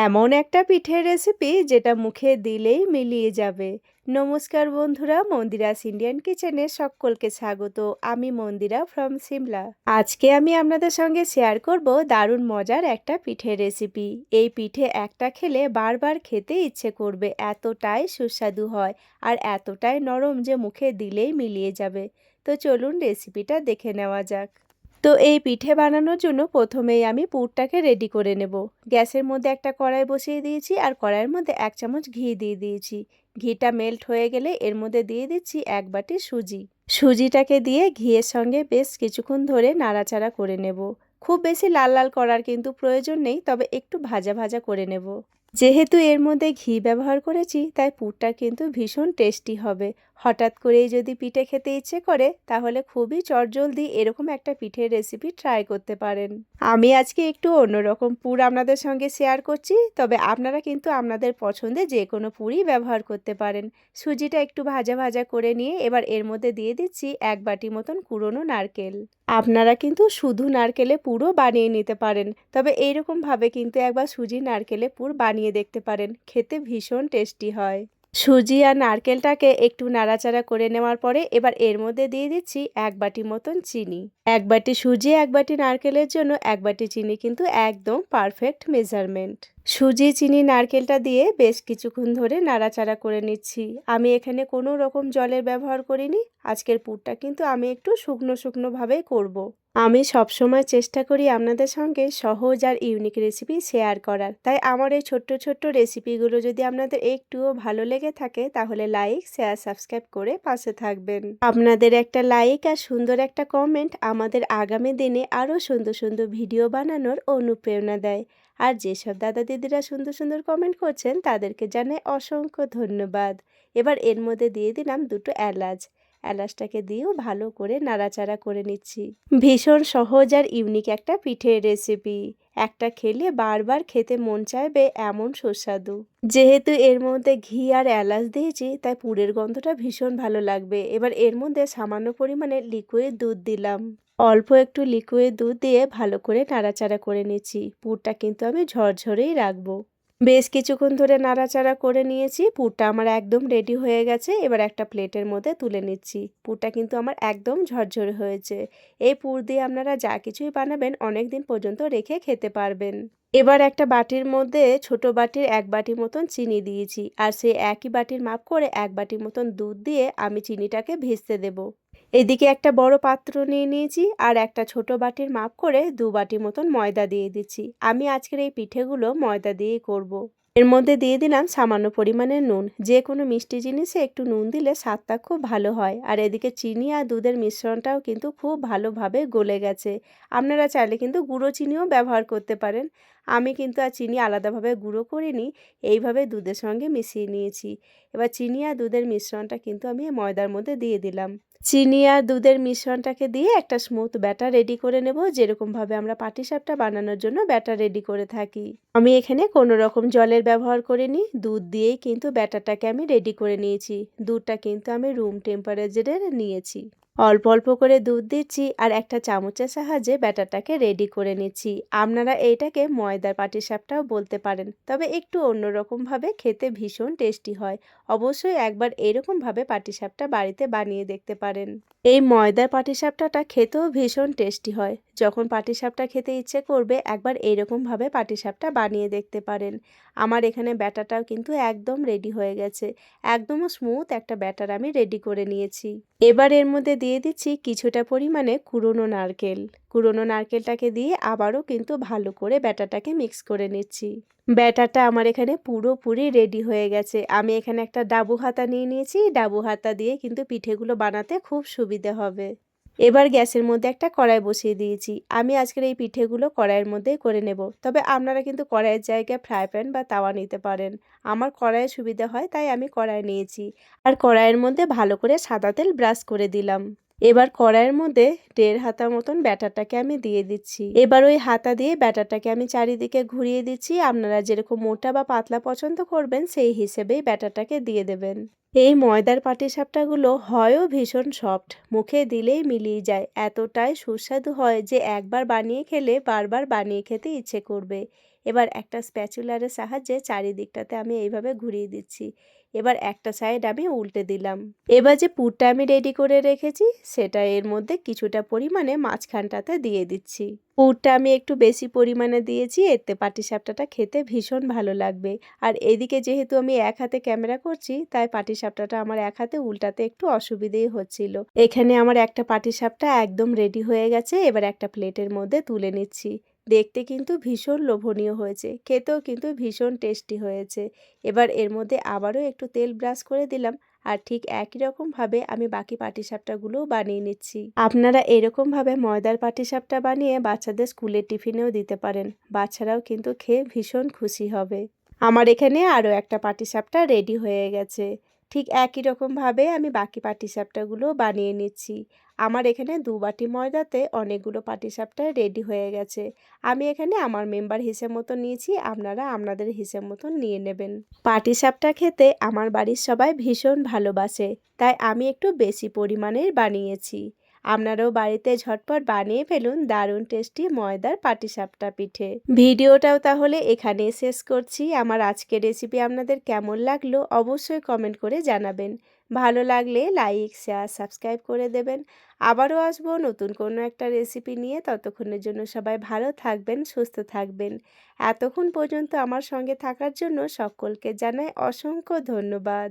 এমন একটা পিঠের রেসিপি যেটা মুখে দিলেই মিলিয়ে যাবে। নমস্কার বন্ধুরা, মন্দিরাস ইন্ডিয়ান কিচেনে সকলকে স্বাগত। আমি মন্দিরা ফ্রম সিমলা। আজকে আমি আপনাদের সঙ্গে শেয়ার করব দারুণ মজার একটা পিঠের রেসিপি। এই পিঠে একটা খেলে বারবার খেতে ইচ্ছে করবে, এতটাই সুস্বাদু হয় আর এতটাই নরম যে মুখে দিলেই মিলিয়ে যাবে। তো চলুন রেসিপিটা দেখে নেওয়া যাক। তো এই পিঠে বানানোর জন্য প্রথমেই আমি পুরটাকে রেডি করে নেব। গ্যাসের মধ্যে একটা কড়াই বসিয়ে দিয়েছি আর কড়াইয়ের মধ্যে 1 চামচ ঘি দিয়ে দিয়েছি। ঘিটা মেল্ট হয়ে গেলে এর মধ্যে দিয়ে দিচ্ছি 1 বাটি সুজি। সুজিটাকে দিয়ে ঘিয়ের সঙ্গে বেশ কিছুক্ষণ ধরে নাড়াচাড়া করে নেব। খুব বেশি লাল লাল করার কিন্তু প্রয়োজন নেই, তবে একটু ভাজা ভাজা করে নেব। যেহেতু এর মধ্যে ঘি ব্যবহার করেছি তাই পুরটা কিন্তু ভীষণ টেস্টি হবে। হঠাৎ করেই যদি পিঠে খেতে ইচ্ছে করে তাহলে খুবই চটজলদি এরকম একটা পিঠের রেসিপি ট্রাই করতে পারেন। আমি আজকে একটু অন্যরকম পুর আপনাদের সঙ্গে শেয়ার করছি, তবে আপনারা কিন্তু আপনাদের পছন্দে যে কোনো পুরই ব্যবহার করতে পারেন। সুজিটা একটু ভাজা ভাজা করে নিয়ে এবার এর মধ্যে দিয়ে দিচ্ছি 1 বাটি মতন কুড়োনো নারকেল। আপনারা কিন্তু শুধু নারকেলে পুরও বানিয়ে নিতে পারেন, তবে এইরকমভাবে কিন্তু একবার সুজি নারকেলে পুর বানিয়ে দেখতে পারেন, খেতে ভীষণ টেস্টি হয়। সুজি আর নারকেলটাকে একটু নাড়াচাড়া করে নেওয়ার পরে এবার এর মধ্যে দিয়ে দিচ্ছি 1 বাটি মতন চিনি। 1 বাটি সুজি 1 বাটি নারকেলের জন্য 1 বাটি চিনি কিন্তু একদম পারফেক্ট মেজারমেন্ট। সুজি, চিনি, নারকেলটা দিয়ে বেশ কিছুক্ষণ ধরে নাড়াচাড়া করে নিচ্ছি। আমি এখানে কোনো রকম জলের ব্যবহার করিনি। আজকের পুরটা কিন্তু আমি একটু শুকনো শুকনো ভাবেই করব। আমি সবসময় চেষ্টা করি আপনাদের সঙ্গে সহজ আর ইউনিক রেসিপি শেয়ার করার, তাই আমার এই ছোট্ট ছোট্ট রেসিপিগুলো যদি আপনাদের একটুও ভালো লেগে থাকে তাহলে লাইক, শেয়ার, সাবস্ক্রাইব করে পাশে থাকবেন। আপনাদের একটা লাইক আর সুন্দর একটা কমেন্ট আমাদের আগামী দিনে আরও সুন্দর সুন্দর ভিডিও বানানোর অনুপ্রেরণা দেয়। আর যেসব দাদা দিদিরা সুন্দর সুন্দর কমেন্ট করছেন তাদেরকে জানাই অসংখ্য ধন্যবাদ। এবার এর মধ্যে দিয়ে দিলাম 2টো এলাচ। এলাচটাকে দিয়েও ভালো করে নাড়াচাড়া করে নিচ্ছি। ভীষণ সহজ আর ইউনিক একটা পিঠের রেসিপি, একটা খেলে বারবার খেতে মন চাইবে এমন সুস্বাদু। যেহেতু এর মধ্যে ঘি আর এলাচ দিয়েছি তাই পুরের গন্ধটা ভীষণ ভালো লাগবে। এবার এর মধ্যে সামান্য পরিমাণে লিকুইড দুধ দিলাম। অল্প একটু লিকুইড দুধ দিয়ে ভালো করে নাড়াচাড়া করে নিচ্ছি। পুরটা কিন্তু আমি ঝরঝরেই রাখবো। বেশ কিছুক্ষণ ধরে নাড়াচাড়া করে নিয়েছি। পুরটা আমার একদম রেডি হয়ে গেছে। এবার একটা প্লেটের মধ্যে তুলে নিচ্ছি। পুরটা কিন্তু আমার একদম ঝরঝরে হয়েছে। এই পুর দিয়ে আপনারা যা কিছুই বানাবেন অনেক দিন পর্যন্ত রেখে খেতে পারবেন। এবার একটা বাটির মধ্যে ছোট বাটির 1 বাটি মতন চিনি দিয়েছি আর সেই একই বাটির মাপ করে 1 বাটি মতন দুধ দিয়ে আমি চিনিটাকে ভিজতে দেব। এদিকে একটা বড় পাত্র নিয়ে নিয়েছি আর একটা ছোট বাটির মাপ করে 2 বাটি মতন ময়দা দিয়ে দিচ্ছি। আমি আজকের এই পিঠেগুলো ময়দা দিয়েই করব। এর মধ্যে দিয়ে দিলাম সামান্য পরিমাণে নুন। যে কোনো মিষ্টি জিনিসে একটু নুন দিলে স্বাদটা খুব ভালো হয়। আর এদিকে চিনি আর দুধের মিশ্রণটাও কিন্তু খুব ভালোভাবে গলে গেছে। আপনারা চাইলে কিন্তু গুঁড়ো চিনিও ব্যবহার করতে পারেন। আমি কিন্তু আর চিনি আলাদাভাবে গুঁড়ো করিনি, এইভাবে দুধের সঙ্গে মিশিয়ে নিয়েছি। এবার চিনি আর দুধের মিশ্রণটা কিন্তু আমি ময়দার মধ্যে দিয়ে দিলাম। চিনি আর দুধের মিশ্রণটাকে দিয়ে একটা স্মুথ ব্যাটার রেডি করে নেব, যেরকমভাবে আমরা পাটিসাপটা বানানোর জন্য ব্যাটার রেডি করে থাকি। আমি এখানে কোনো রকম জলের ব্যবহার করিনি, দুধ দিয়েই কিন্তু ব্যাটারটাকে আমি রেডি করে নিয়েছি। দুধটা কিন্তু আমি রুম টেম্পারেচারের নিয়েছি। অল্প অল্প করে দুধ দিচ্ছি আর একটা চামচের সাহায্যে ব্যাটারটাকে রেডি করে নিচ্ছি। আপনারা এইটাকে ময়দার পাটিসাপটাও বলতে পারেন, তবে একটু অন্যরকমভাবে খেতে ভীষণ টেস্টি হয়। অবশ্যই একবার এরকমভাবে পাটিসাপটা বাড়িতে বানিয়ে দেখতে পারেন। এই ময়দার পাটিসাপটাটা খেতেও ভীষণ টেস্টি হয়। যখন পাটিসাপটা খেতে ইচ্ছে করবে একবার এইরকমভাবে পাটিসাপটা বানিয়ে দেখতে পারেন। আমার এখানে ব্যাটারটাও কিন্তু একদম রেডি হয়ে গেছে। একদম স্মুথ একটা ব্যাটার আমি রেডি করে নিয়েছি। এবার এর মধ্যে দিয়ে দিচ্ছি কিছুটা পরিমাণে কুড়োনো নারকেল। কুড়োনো নারকেলটাকে দিয়ে আবারও কিন্তু ভালো করে ব্যাটারটাকে মিক্স করে নিচ্ছি। ব্যাটারটা আমার এখানে পুরোপুরি রেডি হয়ে গেছে। আমি এখানে একটা ডাবু হাতা নিয়ে নিয়েছি। ডাবু হাতা দিয়ে কিন্তু পিঠেগুলো বানাতে খুব সুবিধে হবে। এবার গ্যাসের মধ্যে একটা কড়াই বসিয়ে দিয়েছি। আমি আজকের এই পিঠেগুলো কড়াইয়ের মধ্যেই করে নেব, তবে আপনারা কিন্তু কড়াইয়ের জায়গায় ফ্রাই প্যান বা তাওয়া নিতে পারেন। আমার কড়াইয়ে সুবিধা হয় তাই আমি কড়াই নিয়েছি। আর কড়াইয়ের মধ্যে ভালো করে সাদা তেল ব্রাশ করে দিলাম। এবার কড়াইয়ের মধ্যে 1.5 হাতা মতন ব্যাটারটাকে আমি দিয়ে দিচ্ছি। এবার ওই হাতা দিয়ে ব্যাটারটাকে আমি চারিদিকে ঘুরিয়ে দিচ্ছি। আপনারা যেরকম মোটা বা পাতলা পছন্দ করবেন সেই হিসেবেই ব্যাটারটাকে দিয়ে দেবেন। এই ময়দার পাটিসাপটাগুলো হয়ও ভীষণ সফট, মুখে দিলেই মিলিয়ে যায়, এতটাই সুস্বাদু হয় যে একবার বানিয়ে খেলে বারবার বানিয়ে খেতে ইচ্ছে করবে। এবার একটা স্প্যাচুলারের সাহায্যে চারিদিকটাতে আমি এইভাবে ঘুরিয়ে দিচ্ছি। এবার একটা সাইড আমি উল্টে দিলাম। এবার যে পুরটা আমি রেডি করে রেখেছি সেটা এর মধ্যে কিছুটা পরিমাণে মাঝখানটাতে দিয়ে দিচ্ছি। পুরটা আমি একটু বেশি পরিমাণে দিয়েছি, এতে পাটিসাপটাটা খেতে ভীষণ ভালো লাগবে। আর এদিকে যেহেতু আমি এক হাতে ক্যামেরা করছি তাই পাটিসাপটাটা আমার এক হাতে উল্টাতে একটু অসুবিধেই হচ্ছিল। এখানে আমার একটা পাটিসাপটা একদম রেডি হয়ে গেছে। এবার একটা প্লেটের মধ্যে তুলে নিচ্ছি। দেখতে কিন্তু ভীষণ লোভনীয় হয়েছে, খেতেও কিন্তু ভীষণ টেস্টি হয়েছে। এবার এর মধ্যে আবারও একটু তেল ব্রাশ করে দিলাম আর ঠিক একই রকমভাবে আমি বাকি পাটিসাপটাগুলোও বানিয়ে নিচ্ছি। আপনারা এরকমভাবে ময়দার পাটিসাপটা বানিয়ে বাচ্চাদের স্কুলের টিফিনেও দিতে পারেন, বাচ্চারাও কিন্তু খেয়ে ভীষণ খুশি হবে। আমার এখানে আরও একটা পাটিসাপটা রেডি হয়ে গেছে। ঠিক একই রকমভাবে আমি বাকি পাটিসাপটাগুলো বানিয়ে নিচ্ছি। আমার এখানে 2 বাটি ময়দাতে অনেকগুলো পাটিসাপটা রেডি হয়ে গেছে। আমি এখানে আমার মেম্বার হিসেব মতো নিয়েছি, আপনারা আপনাদের হিসেব মতন নিয়ে নেবেন। পাটিসাপটা খেতে আমার বাড়ির সবাই ভীষণ ভালোবাসে, তাই আমি একটু বেশি পরিমাণের বানিয়েছি। আপনারাও বাড়িতে ঝটপট বানিয়ে ফেলুন দারুণ টেস্টি ময়দার পাটিসাপটা পিঠে। ভিডিওটাও তাহলে এখানেই শেষ করছি। আমার আজকের রেসিপি আপনাদের কেমন লাগলো অবশ্যই কমেন্ট করে জানাবেন। ভালো লাগলে লাইক, শেয়ার, সাবস্ক্রাইব করে দেবেন। আবারও আসবো নতুন কোনো একটা রেসিপি নিয়ে। ততক্ষণের জন্য সবাই ভালো থাকবেন, সুস্থ থাকবেন। এতক্ষণ পর্যন্ত আমার সঙ্গে থাকার জন্য সকলকে জানাই অসংখ্য ধন্যবাদ।